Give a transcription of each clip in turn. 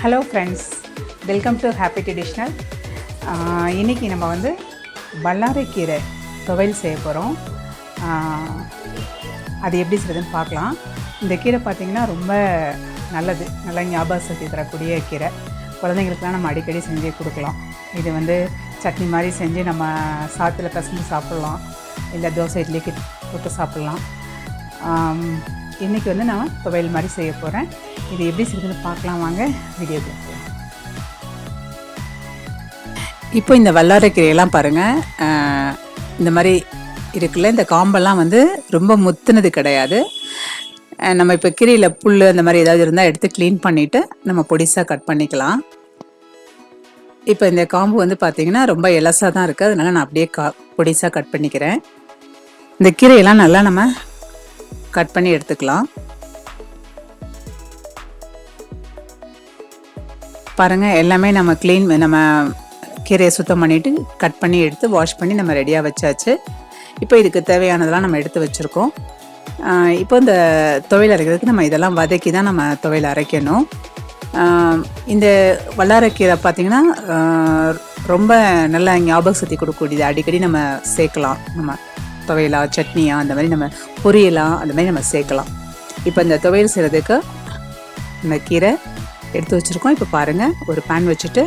Hello friends, welcome to happy traditional. இன்றைக்கி நம்ம வந்து வல்லாரைக்கீரை துவையல் செய்ய போகிறோம். அது எப்படி செய்யுதுன்னு பார்க்கலாம். இந்த கீரை பார்த்திங்கன்னா ரொம்ப நல்லது, நல்லா ஞாபக சக்தி தரக்கூடிய கீரை. குழந்தைங்களுக்குலாம் நம்ம அடிக்கடி செஞ்சு கொடுக்கலாம். இது வந்து சட்னி மாதிரி செஞ்சு நம்ம சாத்தில் பசங்க சாப்பிட்லாம், இல்லை தோசை இட்லிக்கு போட்டு சாப்பிட்லாம். இன்றைக்கி வந்து நான் துவையல் மாதிரி செய்ய போகிறேன். இது எப்படி செய்யுதுன்னு பார்க்கலாம், வாங்க வீடியோக்கு போகலாம். இப்போ இந்த வல்லாரைக்கீரையெல்லாம் பாருங்கள், இந்த மாதிரி இருக்குல்ல, இந்த காம்பெல்லாம் வந்து ரொம்ப முத்துனது கிடையாது. நம்ம இப்போ கீரையில் புல் அந்த மாதிரி ஏதாவது இருந்தால் எடுத்து க்ளீன் பண்ணிவிட்டு நம்ம பொடிசாக கட் பண்ணிக்கலாம். இப்போ இந்த காம்பு வந்து பார்த்திங்கன்னா ரொம்ப எலசாக தான் இருக்குது, அதனால் நான் அப்படியே பொடிசாக கட் பண்ணிக்கிறேன். இந்த கீரையெல்லாம் நல்லா நம்ம கட் பண்ணி எடுத்துக்கலாம். பாருங்கள், எல்லாமே நம்ம நம்ம கீரையை சுத்தம் பண்ணிவிட்டு கட் பண்ணி எடுத்து வாஷ் பண்ணி நம்ம ரெடியாக வச்சாச்சு. இப்போ இதுக்கு தேவையானதெல்லாம் நம்ம எடுத்து வச்சுருக்கோம். இப்போ இந்த துவையல் அரைக்கிறதுக்கு நம்ம இதெல்லாம் வதக்கி தான் நம்ம துவையல் அரைக்கணும். இந்த வல்லாரைக்கீரை பார்த்திங்கன்னா ரொம்ப நல்ல ஞாபக சக்தி கொடுக்கக்கூடியது. அடிக்கடி நம்ம சேர்க்கலாம், நம்ம துவையலா சட்னியா அந்த மாதிரி நம்ம பொரியலாம் அந்த மாதிரி நம்ம சேர்க்கலாம். இப்போ இந்த துவையல் செய்கிறதுக்கு இந்த கீரை எடுத்து வச்சுருக்கோம். இப்போ பாருங்கள், ஒரு பேன் வச்சுட்டு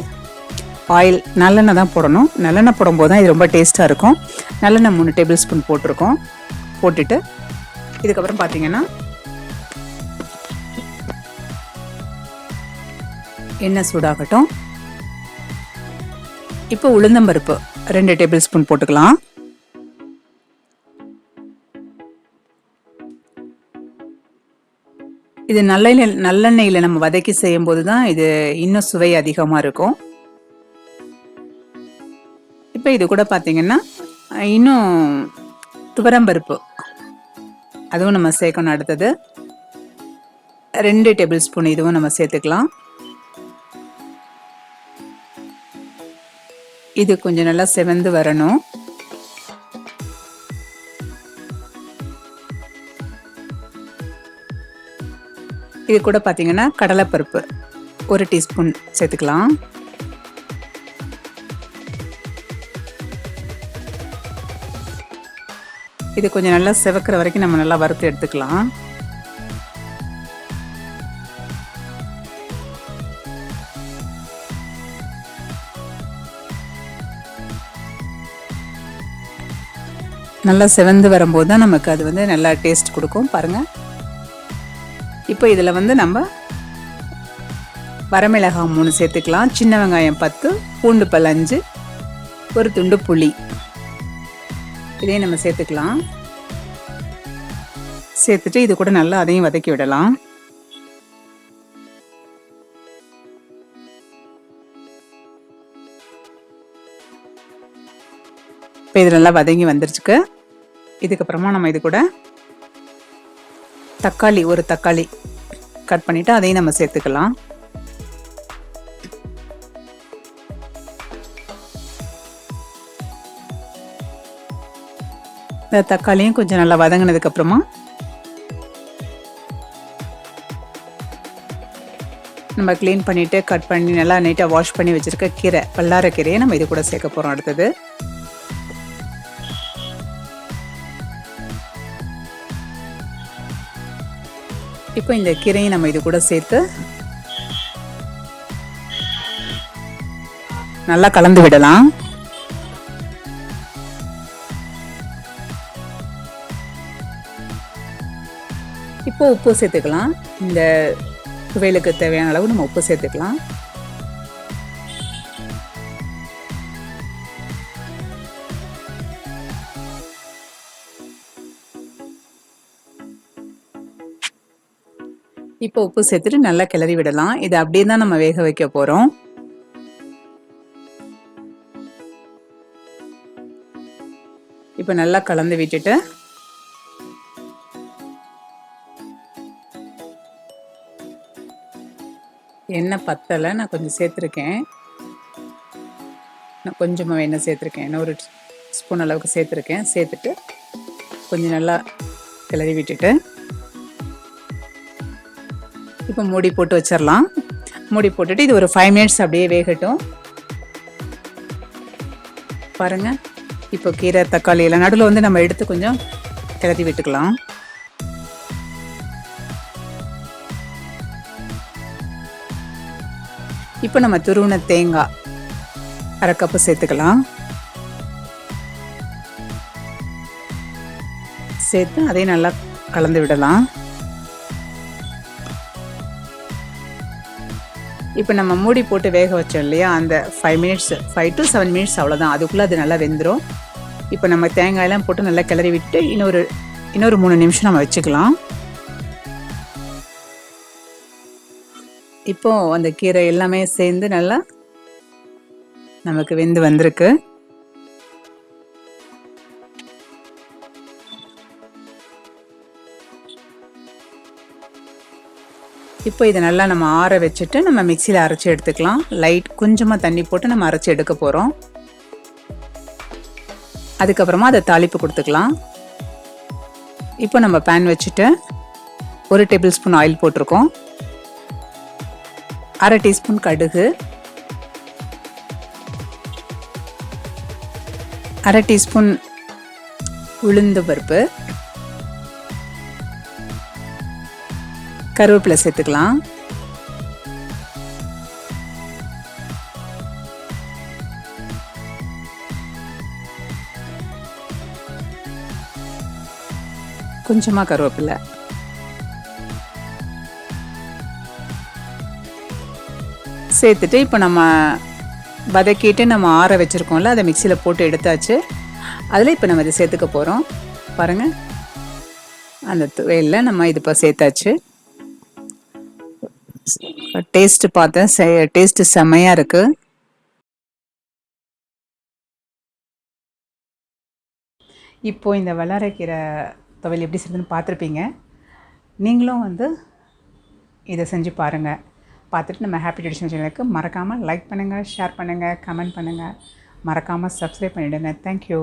ஆயில் நல்லெண்ணெய் தான் போடணும். நல்லெண்ணெய் போடும்போது தான் இது ரொம்ப டேஸ்ட்டாக இருக்கும். நல்லெண்ணெய் 3 டேபிள் ஸ்பூன் போட்டிருக்கோம். போட்டுட்டு இதுக்கப்புறம் பார்த்திங்கன்னா எண்ணெய் சூடாகட்டும். இப்போ உளுந்தம்பருப்பு 2 டேபிள் ஸ்பூன் போட்டுக்கலாம். இது நல்லெண்ணெயில் நம்ம வதக்கி செய்யும்போது தான் இது இன்னும் சுவை அதிகமாக இருக்கும். இப்போ இது கூட பார்த்திங்கன்னா இன்னும் துவரம்பருப்பு அதுவும் நம்ம சேர்க்கணும். அடுத்தது 2 டேபிள் ஸ்பூன் இதுவும் நம்ம சேர்த்துக்கலாம். இது கொஞ்சம் நல்லா செவந்து வரணும். இது கூட பார்த்திங்கன்னா கடலைப்பருப்பு 1 டீஸ்பூன் சேர்த்துக்கலாம். இது கொஞ்சம் நல்லா செவக்கிற வரைக்கும் நம்ம நல்லா வறுத்து எடுத்துக்கலாம். நல்லா செவந்து வரும்போது தான் நமக்கு அது வந்து நல்லா டேஸ்ட் கொடுக்கும். பாருங்கள், இப்போ இதில் வந்து நம்ம வரமிளகாய் 3 சேர்த்துக்கலாம். சின்ன வெங்காயம் 10, பூண்டு பல் 5, ஒரு துண்டு புளி இதையும் நம்ம சேர்த்துக்கலாம். சேர்த்துட்டு இது கூட நல்லா அதையும் வதக்கி விடலாம். இப்போ இது நல்லா வதங்கி வந்துருச்சுக்கு. இதுக்கப்புறமா நம்ம இது கூட தக்காளி, ஒரு தக்காளி கட் பண்ணிவிட்டு அதையும் நம்ம சேர்த்துக்கலாம். இந்த தக்காளியும் கொஞ்சம் நல்லா வதங்கினதுக்கப்புறமா நம்ம க்ளீன் பண்ணிவிட்டு கட் பண்ணி நல்லா நீட்டாக வாஷ் பண்ணி வச்சுருக்க கீரை, வல்லாரைக்கீரையை நம்ம இது கூட சேர்க்க போகிறோம். அடுத்தது இப்போ இந்த கீரையை நம்ம இது கூட சேர்த்து நல்லா கலந்து விடலாம். இப்போ உப்பு சேர்த்துக்கலாம். இந்த துவையலுக்கு தேவையான அளவு நம்ம உப்பு சேர்த்துக்கலாம். இப்போ உப்பு சேர்த்துட்டு நல்லா கிளறி விடலாம். இதை அப்படியே தான் நம்ம வேக வைக்க போகிறோம். இப்போ நல்லா கலந்து விட்டுட்டு எண்ணெய் பத்தலை, நான் கொஞ்சம் சேர்த்துருக்கேன். நான் கொஞ்சமாக எண்ணெய் சேர்த்துருக்கேன், இன்னும் 1 ஸ்பூன் அளவுக்கு சேர்த்துருக்கேன். சேர்த்துட்டு கொஞ்சம் நல்லா கிளறி விட்டுட்டு இப்போ மூடி போட்டு வச்சிடலாம். மூடி போட்டுட்டு இது ஒரு 5 மினிட்ஸ் அப்படியே வேகட்டும். பாருங்கள், இப்போ கீரை தக்காளி எல்லாம் நடுவில் வந்து நம்ம எடுத்து கொஞ்சம் கிளறி விட்டுக்கலாம். இப்போ நம்ம துருவின தேங்காய் 1/2 கப்பு சேர்த்துக்கலாம். சேர்த்து அதையும் நல்லா கலந்து விடலாம். இப்போ நம்ம மூடி போட்டு வேக வச்சோம் இல்லையா, அந்த 5 to 7 மினிட்ஸ் அவ்வளோதான். அதுக்குள்ளே அது நல்லா வெந்துடும். இப்போ நம்ம தேங்காயெல்லாம் போட்டு நல்லா கிளறி விட்டு இன்னொரு 3 நிமிஷம் நம்ம வச்சுக்கலாம். இப்போ அந்த கீரை எல்லாமே சேர்ந்து நல்லா நமக்கு வெந்து வந்திருக்கு. இப்போ இதை நல்லா நம்ம ஆற வச்சுட்டு நம்ம மிக்சியில் அரைச்சி எடுத்துக்கலாம். கொஞ்சமாக தண்ணி போட்டு நம்ம அரைச்சி எடுக்க போகிறோம். அதுக்கப்புறமா அதை தாளிப்பு கொடுத்துக்கலாம். இப்போ நம்ம பேன் வச்சுட்டு 1 டேபிள் ஸ்பூன் ஆயில் போட்டிருக்கோம். 1/2 டீஸ்பூன் கடுகு, 1/2 டீஸ்பூன் உளுந்து பருப்பு, கருவேப்பிலை சேர்த்துக்கலாம். கொஞ்சமாக கருவேப்பிலை சேர்த்துட்டு இப்போ நம்ம வதக்கிட்டு நம்ம ஆற வச்சுருக்கோம்ல, அதை மிக்சியில் போட்டு எடுத்தாச்சு. அதில் இப்போ நம்ம இதை சேர்த்துக்க போகிறோம். பாருங்கள், அந்த துவையலில் நம்ம இது இப்போ சேர்த்தாச்சு. டேஸ்ட்டு பார்த்தேன், டேஸ்ட்டு செம்மையாக இருக்குது. இப்போது இந்த வல்லாரைக்கீரை துவையல் எப்படி செய்யுதுன்னு பார்த்துருப்பீங்க. நீங்களும் வந்து இதை செஞ்சு பாருங்கள். பார்த்துட்டு நம்ம ஹாப்பி ட்ரெடிஷனல் சேனலுக்கு மறக்காமல் லைக் பண்ணுங்கள், ஷேர் பண்ணுங்கள், கமெண்ட் பண்ணுங்கள். மறக்காமல் சப்ஸ்கிரைப் பண்ணிவிடுங்க. தேங்க்யூ.